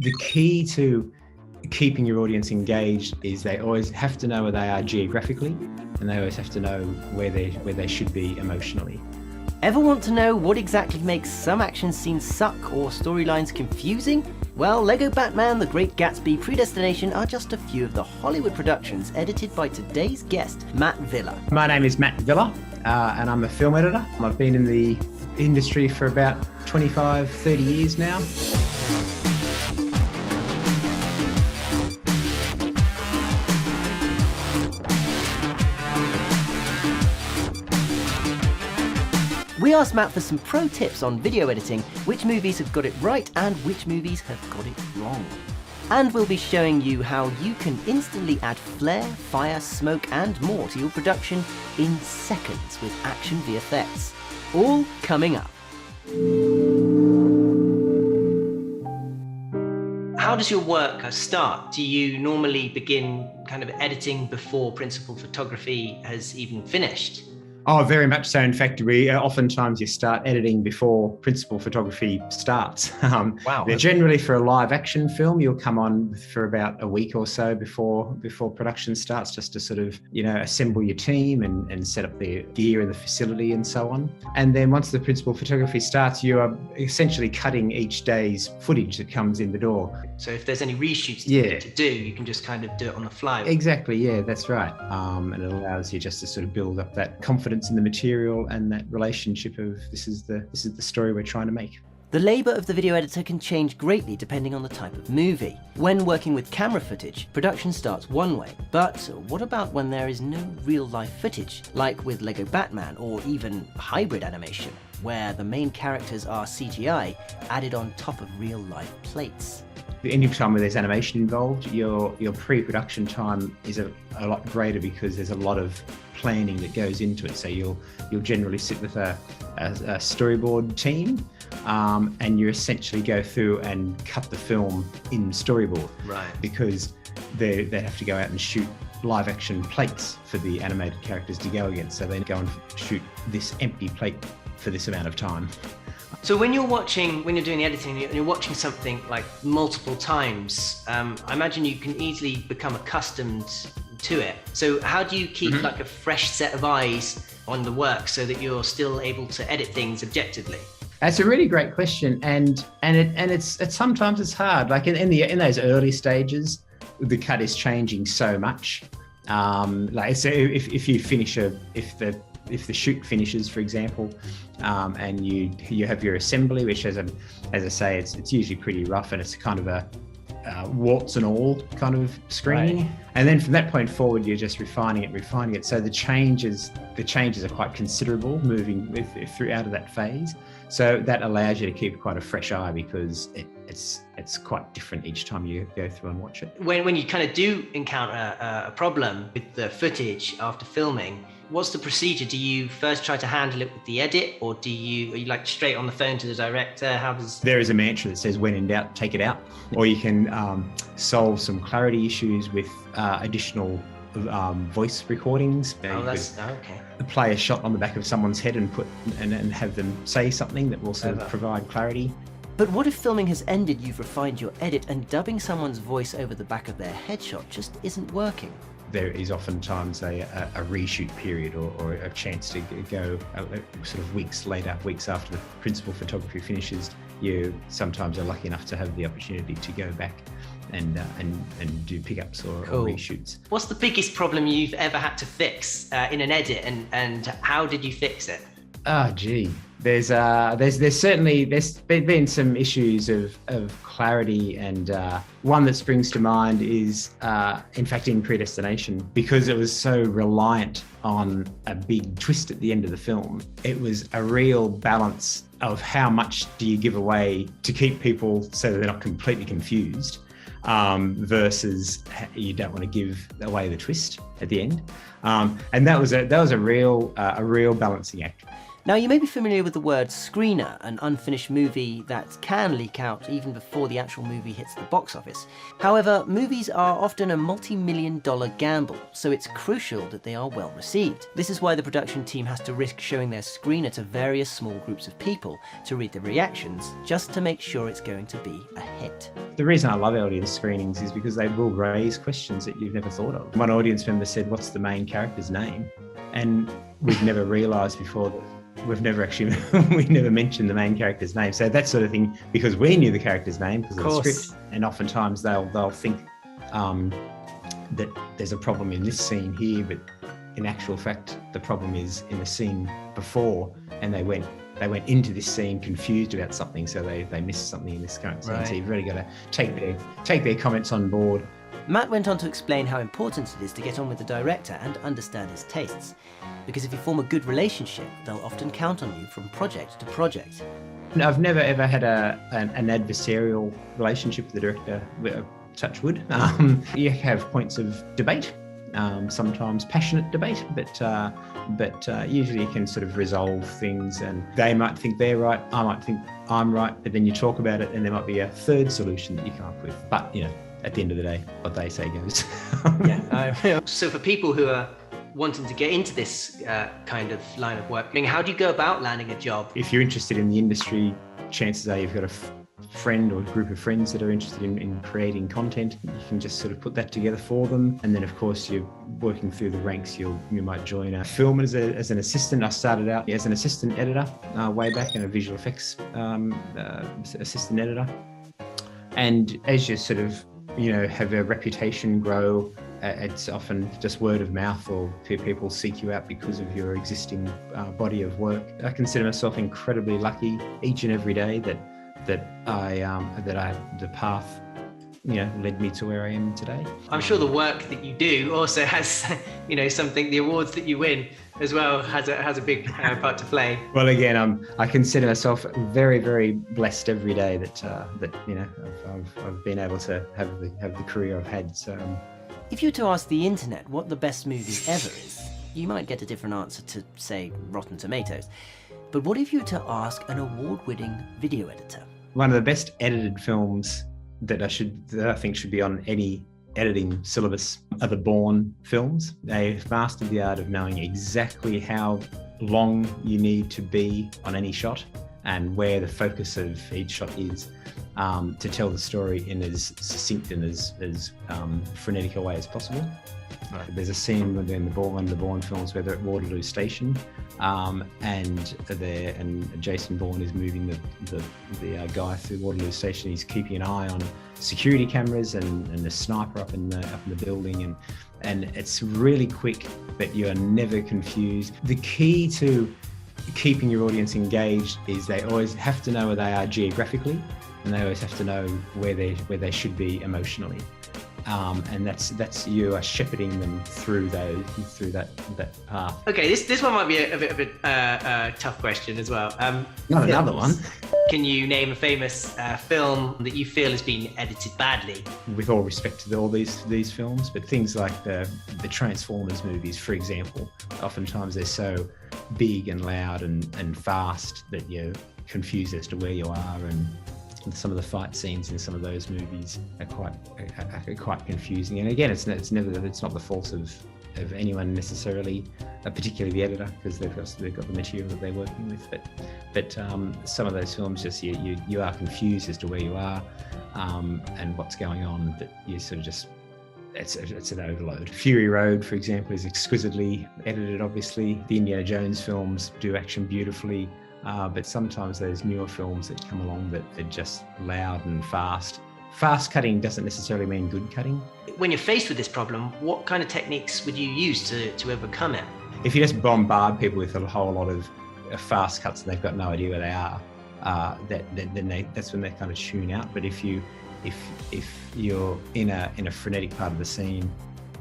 The key to keeping your audience engaged is they always have to know where they are geographically, and they always have to know where they should be emotionally. Ever want to know what exactly makes some action scenes suck or storylines confusing? Well, Lego Batman, The Great Gatsby, Predestination are just a few of the Hollywood productions edited by today's guest, Matt Villa. My name is Matt Villa, and I'm a film editor. I've been in the industry for about 25, 30 years now. We asked Matt for some pro tips on video editing, which movies have got it right and which movies have got it wrong. And we'll be showing you how you can instantly add flair, fire, smoke and more to your production in seconds with Action VFX. All coming up. How does your work start? Do you normally begin kind of editing before principal photography has even finished? Oh, very much so. In fact, oftentimes you start editing before principal photography starts. Wow. Generally, for a live action film, you'll come on for about a week or so before production starts, just to sort of, assemble your team and set up the gear and the facility and so on. And then once the principal photography starts, you are essentially cutting each day's footage that comes in the door. So if there's any reshoots to do, you can just kind of do it on the fly. Exactly, yeah, that's right. And it allows you just to sort of build up that confidence in the material and that relationship of this is the story we're trying to make. The labour of the video editor can change greatly depending on the type of movie. When working with camera footage, production starts one way, but what about when there is no real life footage, like with Lego Batman or even hybrid animation, where the main characters are CGI added on top of real life plates? Any time where there's animation involved, your pre-production time is a lot greater because there's a lot of planning that goes into it. So you'll generally sit with a storyboard team, and you essentially go through and cut the film in storyboard. Right. Because they have to go out and shoot live action plates for the animated characters to go against. So they go and shoot this empty plate for this amount of time. So when you're doing the editing, you're watching something like multiple times, I imagine you can easily become accustomed to it. So how do you keep like a fresh set of eyes on the work so that you're still able to edit things objectively? That's a really great question, and it's sometimes it's hard. Like in those early stages, the cut is changing so much. Like so if you finish if the shoot finishes, for example, and you have your assembly, which as I say, it's usually pretty rough, and it's kind of a warts and all kind of screening. Right. And then from that point forward, you're just refining it. So the changes are quite considerable moving through out of that phase. So that allows you to keep quite a fresh eye because it's quite different each time you go through and watch it. When you kind of do encounter a problem with the footage after filming, what's the procedure? Do you first try to handle it with the edit, or are you like straight on the phone to the director? There is a mantra that says, when in doubt, take it out. Or you can solve some clarity issues with additional voice recordings. Okay. Play a shot on the back of someone's head and have them say something that will sort of provide clarity. But what if filming has ended, you've refined your edit, and dubbing someone's voice over the back of their headshot just isn't working? There is oftentimes a reshoot period or a chance to go sort of weeks after the principal photography finishes. You sometimes are lucky enough to have the opportunity to go back and do pickups or reshoots. What's the biggest problem you've ever had to fix in an edit, and how did you fix it? There's been some issues of clarity, and one that springs to mind is in fact in Predestination, because it was so reliant on a big twist at the end of the film. It was a real balance of how much do you give away to keep people so that they're not completely confused, versus you don't want to give away the twist at the end, and that was a real balancing act. Now, you may be familiar with the word screener, an unfinished movie that can leak out even before the actual movie hits the box office. However, movies are often a multi-million-dollar gamble, so it's crucial that they are well received. This is why the production team has to risk showing their screener to various small groups of people to read the reactions, just to make sure it's going to be a hit. The reason I love audience screenings is because they will raise questions that you've never thought of. One audience member said, "What's the main character's name?" And we've never realised before that we've never actually, we never mentioned the main character's name. So that sort of thing, because we knew the character's name because of the script, and oftentimes they'll think that there's a problem in this scene here, but in actual fact, the problem is in the scene before, and they went into this scene confused about something, so they missed something in this current scene. Right. So you've really got to take their comments on board. Matt went on to explain how important it is to get on with the director and understand his tastes, because if you form a good relationship, they'll often count on you from project to project. I've never ever had an adversarial relationship with the director, touch wood. You have points of debate, sometimes passionate debate, but usually you can sort of resolve things, and they might think they're right, I might think I'm right, but then you talk about it and there might be a third solution that you come up with. But, you know, at the end of the day, what they say goes. Yeah. So for people who are wanting to get into this kind of line of work, I mean, how do you go about landing a job? If you're interested in the industry, chances are you've got a friend or a group of friends that are interested in creating content. You can just sort of put that together for them. And then, of course, you're working through the ranks. You might join a film as an assistant. I started out as an assistant editor way back, and a visual effects assistant editor. And as you sort of, have a reputation grow, it's often just word of mouth, or people seek you out because of your existing body of work. I consider myself incredibly lucky each and every day that the path, led me to where I am today. I'm sure the work that you do also has, something. The awards that you win as well has a big part to play. Well, again, I consider myself very, very blessed every day that I've been able to have the career I've had. So. If you were to ask the internet what the best movie ever is, you might get a different answer to, say, Rotten Tomatoes. But what if you were to ask an award-winning video editor? One of the best edited films that I think should be on any editing syllabus are the Bourne films. They've mastered the art of knowing exactly how long you need to be on any shot and where the focus of each shot is, to tell the story in as succinct and as frenetic a way as possible. Right. There's a scene within one of the Bourne films where they're at Waterloo Station, and Jason Bourne is moving the guy through Waterloo Station. He's keeping an eye on security cameras and the sniper up in the building, and it's really quick, but you are never confused. The key to keeping your audience engaged is they always have to know where they are geographically, and they always have to know where they should be emotionally. And that's you are shepherding them through that path. Okay, this one might be a bit of a tough question as well. Not another one. Can you name a famous film that you feel has been edited badly? With all respect to all these films, but things like the Transformers movies, for example, oftentimes they're so big and loud and fast that you're confused as to where you are, and some of the fight scenes in some of those movies are quite confusing. And again, it's not the fault of anyone necessarily, particularly the editor, because they've got the material that they're working with. But some of those films, just you are confused as to where you are and what's going on. That you sort of just it's an overload. Fury Road, for example, is exquisitely edited. Obviously, the Indiana Jones films do action beautifully. But sometimes those newer films that come along that are just loud and fast. Fast cutting doesn't necessarily mean good cutting. When you're faced with this problem, what kind of techniques would you use to overcome it? If you just bombard people with a whole lot of fast cuts and they've got no idea where they are, that's when they kind of tune out. But if you're in a frenetic part of the scene,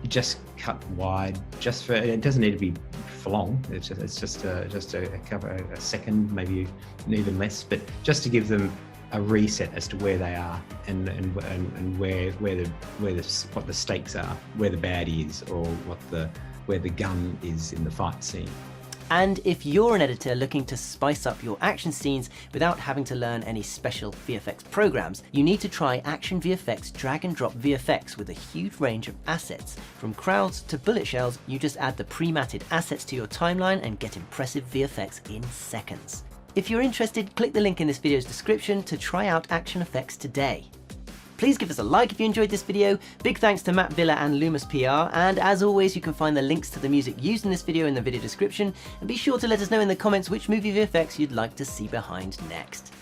just cut wide. It doesn't need to be for long. It's just a second, maybe even less. But just to give them a reset as to where they are and what the stakes are, where the bad is, or where the gun is in the fight scene. And if you're an editor looking to spice up your action scenes without having to learn any special VFX programs, you need to try Action VFX drag and drop VFX with a huge range of assets. From crowds to bullet shells, you just add the pre-matted assets to your timeline and get impressive VFX in seconds. If you're interested, click the link in this video's description to try out Action VFX today. Please give us a like if you enjoyed this video. Big thanks to Matt Villa and Lumos PR, and as always you can find the links to the music used in this video in the video description, and be sure to let us know in the comments which movie VFX you'd like to see behind next.